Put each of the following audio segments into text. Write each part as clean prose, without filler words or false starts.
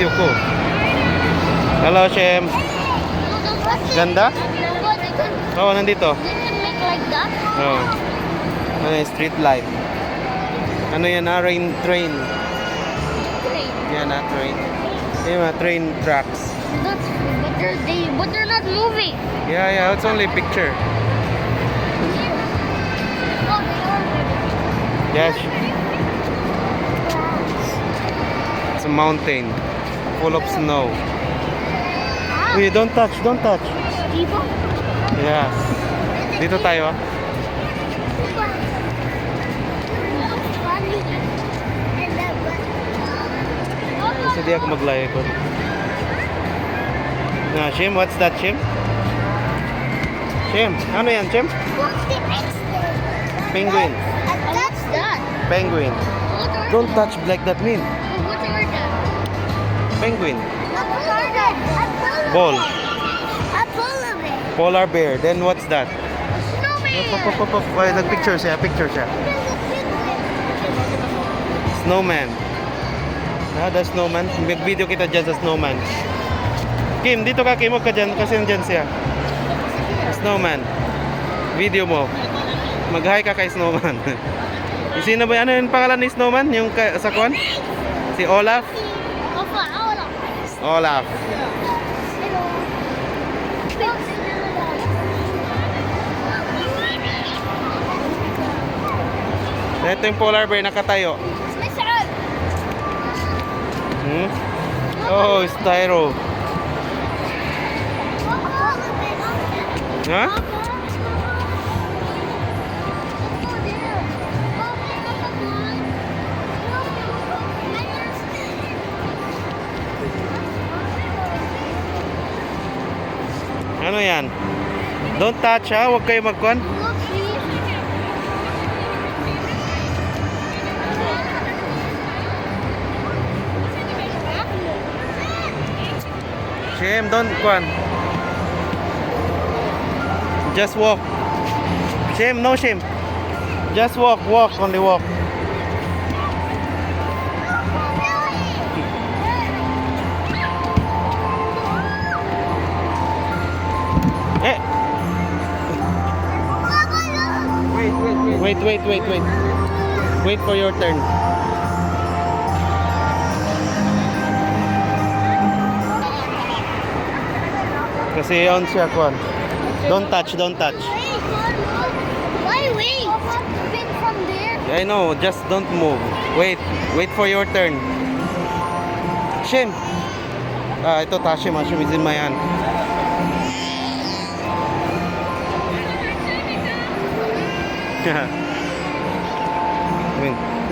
video ko. Hello, Shem. Ganda? Oo, nandito. Oo. Ano yung street light? Ano yan na? Rain train. Yan na, train. Yung mga train tracks. But they're not moving. Yeah, it's only a picture. Yes. It's a mountain full of snow. Uy, don't touch. Yeah. Dito tayo. Kasi di ako maglayo ko. Na, Shem, what's that, Shem? Shem, ano yan, Shem? Penguin. That's that. Penguin. Don't touch like that, mean. What are that? Penguin. What are that? Ball. A polar bear. Polar bear. Then what's that? Snowman. Why, nagpicture siya. Snowman. Ah, the snowman. Mag-video kita dyan sa snowman. Kim, dito ka, Kim. Huwag ka dyan kasi nandyan siya. Snowman. Video mo. Mag-hi ka kay snowman. Sino ba? Ano yung pangalan ni snowman? Yung sa kwan? Si Olaf? Olaf. Ito yung polar bear nakatayo. Oh, styro. Ha? Ano yan? Don't touch ha, huwag kayo magkuhan. Shem, don't kuhan. Just walk. Shem, no Shem. Just walk, only walk. Eh. Wait. Wait for your turn. Kasi on siya kuan. Don't touch. Why wait? Pick from there. I know, just don't move. Wait for your turn. Shem. Ito Tashim is in my hand.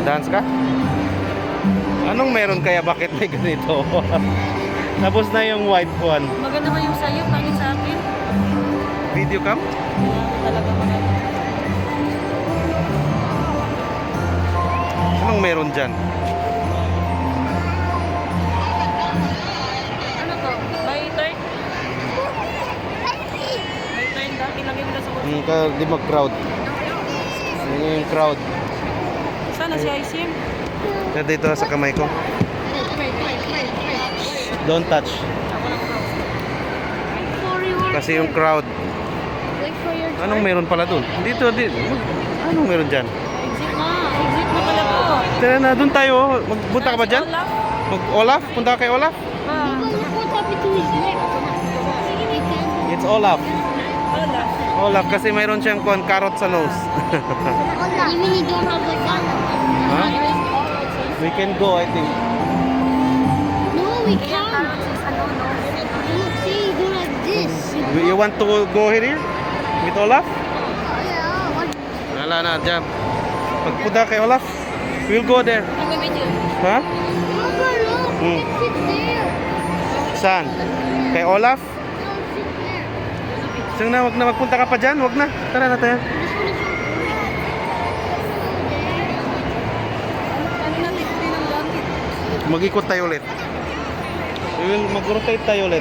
Dance ka? Anong meron kaya? Bakit may ganito? Tapos na yung white one. Maganda ba yung sa'yo? Pangit sa akin? Video cam? Talaga maganda. Anong meron dyan? Ano to? By turn? By turn ba? Ilagay mo na sa kotse. Di mag-crowd. Yan yung crowd. Sana si Aisim? Dito sa kamay ko. Don't touch. Kasi yung crowd. Wait for your turn. Anong meron pala dun? Dito. Anong meron dyan? Exit na. Exit na pala po. Tara na, dun tayo. Magpunta ka ba dyan? Olaf? Olaf? Punta ka kay Olaf? It's Olaf. Olaf. Olaf kasi mayroon siyang carrot sa nose. You mean you don't have like that? Huh? We can go, I think. No, we can't. Look, see, do like this. You want to go here? With Olaf? Yeah, what? Wala na, dyan. Pagpunta kay Olaf, we'll go there. Nag-video. Ha? Papa, look, Hmm. we can sit there. Saan? Kay Olaf? No, sit there. Saan na, wag na magpunta ka pa dyan? Wag na. Tara na tayo. Mag-ikot tayo ulit. Mag-rotate tayo ulit.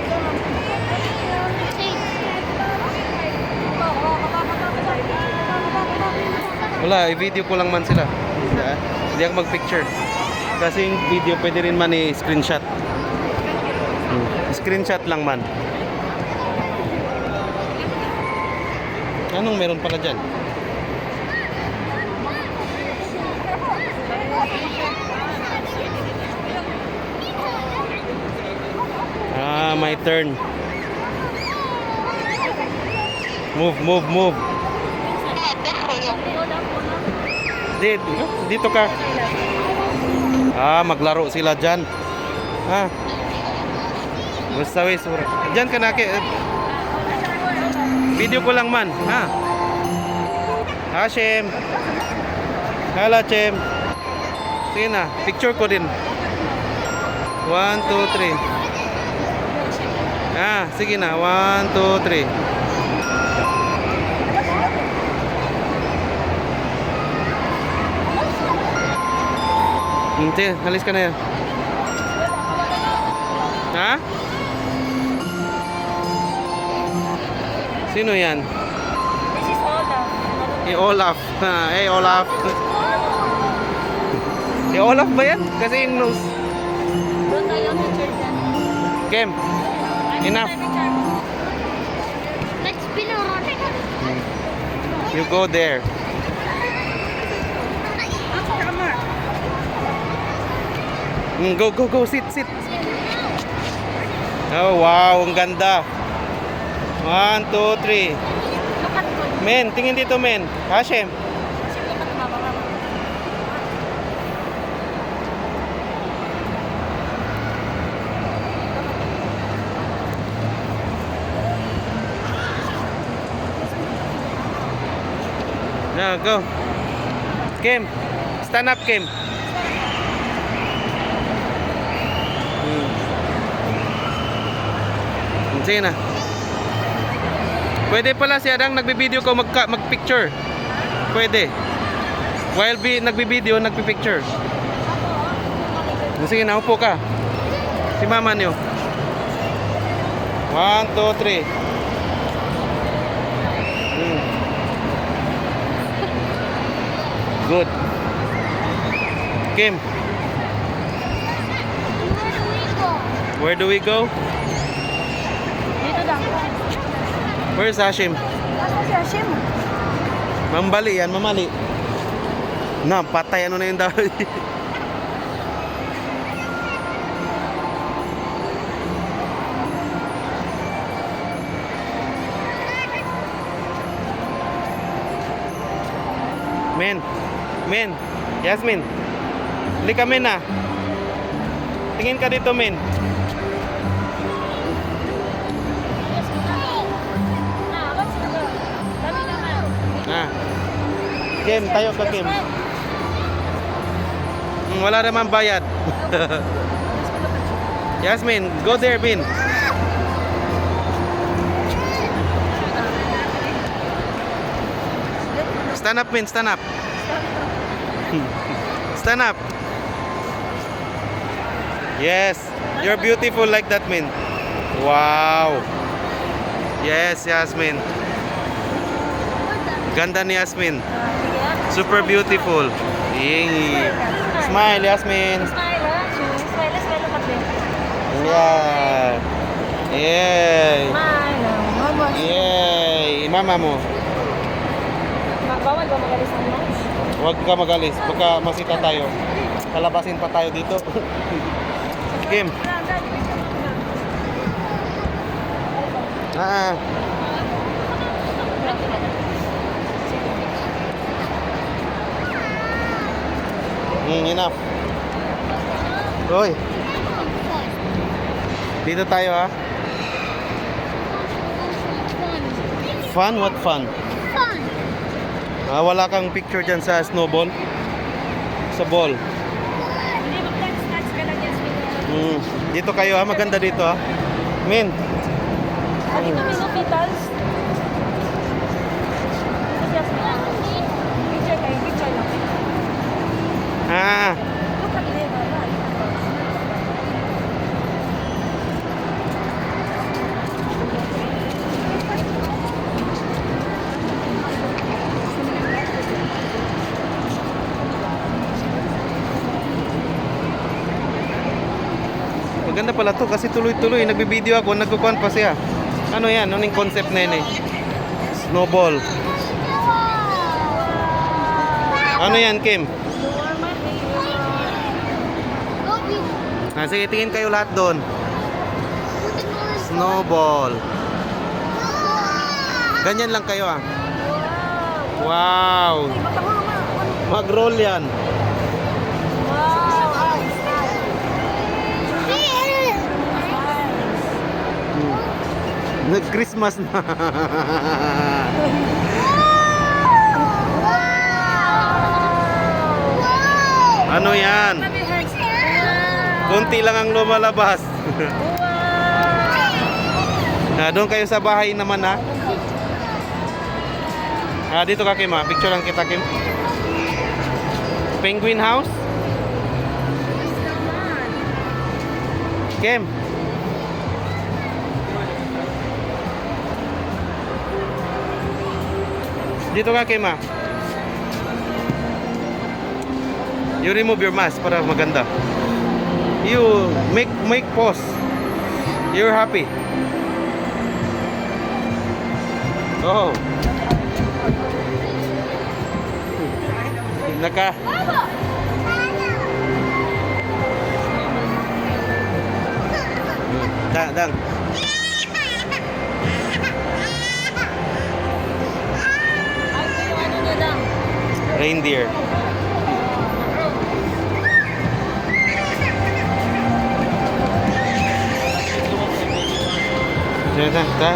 Wala, i-video ko lang man sila. Hindi ako mag-picture. Kasi yung video pwede rin man i-screenshot. Screenshot lang man. Anong meron pala dyan? Ah, my turn. Move. Dito ka. Ah, maglaro sila dyan. Ah. Basta wis. Dyan ka na. Video ko lang man. Ha? Hashim. Hala, Chem. Sige na. Picture ko din. 1, 2, 3. Ah, sige na. 1, 2, 3. Sige, halis ka na yan. Ha? Sino yan? This is Olaf. Eh, Olaf. Eh, Olaf. Eh, Olaf ba yan? Kasi yung nose. Doon tayo picture dyan. Game. Enough. Let's spin around. You go there. Go. Sit. Oh, wow. Ang ganda. 1, 2, 3. Men, tingin dito, men. Hashim. Now, go. Kim. Stand up, Kim. Sige na. Pwede pala si Adang nagbi-video ko mag-picture. Pwede. While nagbi-video, nagpi-picture. Sige na, upo ka. Si mama niyo. 1, 2, 3. Good. Kim, Where do we go? where do we go? Dito lang. Where's Hashim? Asa si Hashim? Mambali yan, mamali. Na, patay ano na yung daw. Men, Yasmin. Hindi ka, men, ah. Tingin ka dito, men. Ah. Kim, tayo ka, Kim. Wala naman bayad. Yasmin, go there, Bin. Stand up, Min, stand up. Stand up. Yes, you're beautiful like that, Min. Wow. Yes, Yasmin. Ganda ni Yasmin. Super beautiful. Yay. Smile, Yasmin. Smile, ha? Smile ka din. Yeah. Yay. Smile. Mama. Yay. Mama mo. Bawal ba magalis ng lunch? Huwag ka magalis. Baka masita tayo. Palabasin pa tayo dito. Kim. Ah. Enough. Hoy. Dito tayo, ha. Fun? What fun? Fun. Ah, wala kang picture dyan sa snowball? Sa ball? Hindi, mag-touch ka lang yan. Dito kayo, ha. Maganda dito, ha. Min. Dito may no petals. Picture lang. Ah. Look at them. Maganda pala to kasi tuloy-tuloy. Nagbibideo ako, nagkukuhan pa siya. Ano yan? Ano yung concept na yun eh? Snowball. Ano yan, Kim? Ah, sige, tingin kayo lahat doon. Snowball. Ganyan lang kayo ah. Wow. Mag-roll yan. Nag-Christmas na. Ano yan? Kunti lang ang lumalabas. Doon kayo sa bahay naman ha. Dito ka Kim ha. Picture lang kita Kim. Penguin house. Kim. Dito ka Kim ha. You remove your mask para maganda. You make pose. You're happy. Oh. Naka. Dang. Reindeer.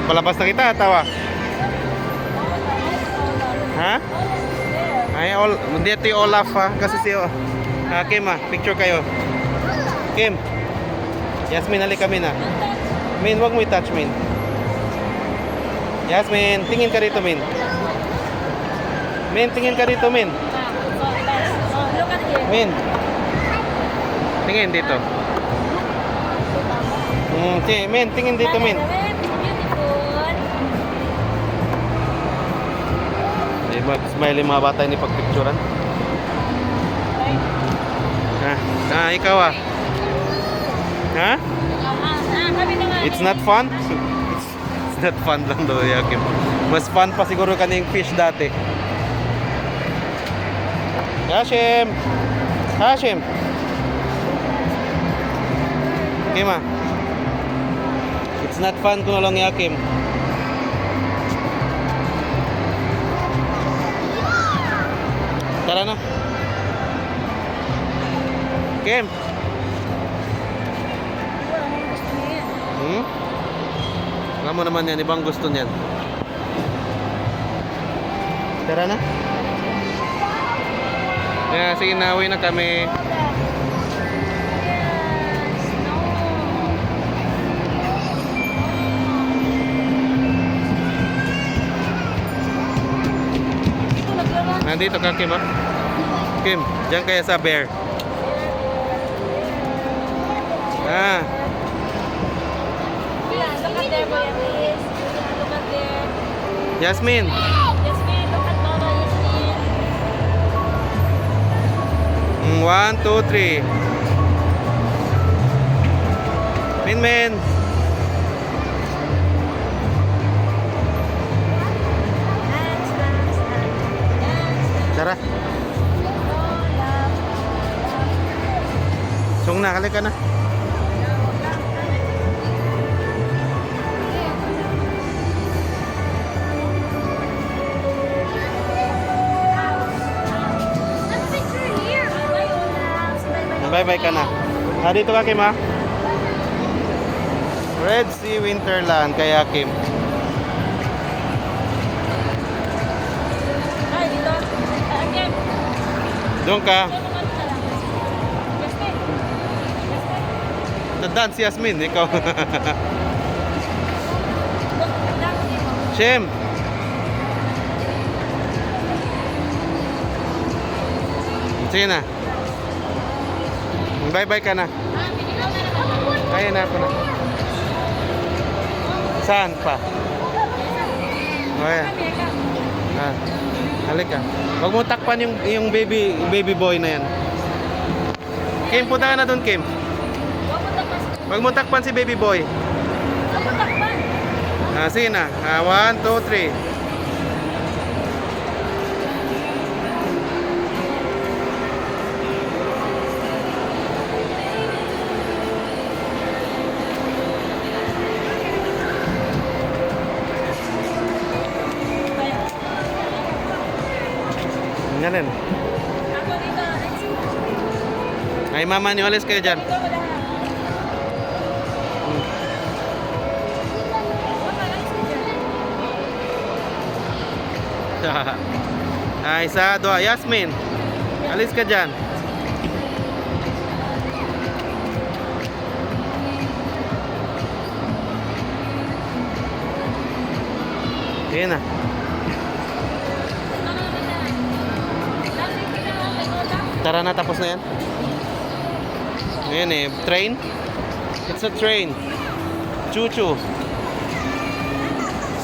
Palabas na kita, tawa. Ha? Ay, hindi ito yung Olaf ha. Kasi si Kim ha, picture kayo. Kim. Yasmin, halika Min ha. Min, wag mo i-touch Min. Yasmin, tingin ka rito Min. Min, tingin ka rito Min. Min. Tingin dito. Min, tingin dito Min. Mag-smile yung mga bata ni pagpicturan. Ikaw ah. Ha? It's not fun? It's not fun lang daw Yakim. Mas fun pa siguro kaning fish dati. Hashim! Hashim! Kim ah. It's not fun kung lang Yakim. Tara na. Kim. Alam mo naman yan, ibang gusto niyan. Tara na. Kaya sige, nauwi na kami. Nandito ka Kim ha? Kim, dyan kaya sa bear. Look at there, boy. Look at there. Yasmin. Yasmin, look at Mama Yasmin. 1, 2, 3. Min. Tara. Song na, halika na. Bye-bye ka na. Dito ka Kim ha. Red Sea Winterland kay Kim. Ay, dito. Again. Doon ka. Dance Yasmin, ikaw. Shem. Sige na. Bye-bye ka na. Kaya na ako na. Saan pa? O yan. Halika. Huwag mo takpan yung baby boy na yan. Kim, punta ka na doon Kim. Huwag mo tapos. Huwag mo takpan si baby boy. Ako takpan. Sige na. 1, 2, 3. Ganun. Ako dito. Let's see. Ay, mama, niwalis kayo dyan. Ito wala. Mama, alis ka dyan. Ay, isa, dua. Yasmin, alis ka dyan. Sige na. Tara na, tapos na yan. Ayan eh, train. It's a train. Choo-choo.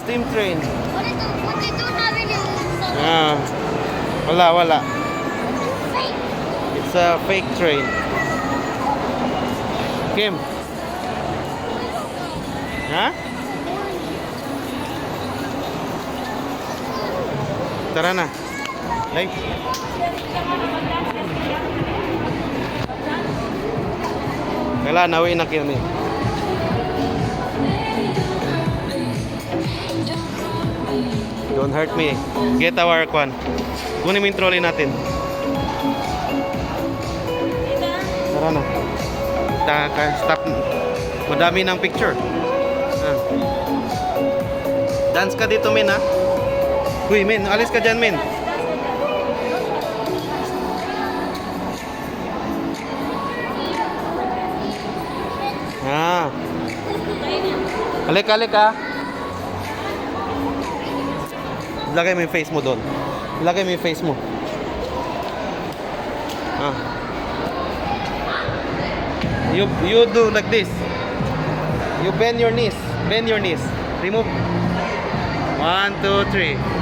Steam train. What they don't have any Wala. fake. It's a fake train. Kim. Ha? Tara na. Like. Kailan, nawin na kami. Don't hurt me. Get our kwan. Kunin mo yung trolley natin. Tara na. Stop. Madami ng picture. Dance ka dito, Min, ha? Uy, Min. Alis ka dyan, Min. Halika. Lagay mo yung face mo doon. Lagay mo yung face mo. You do like this. You bend your knees. Bend your knees. Remove. 1, 2, 3.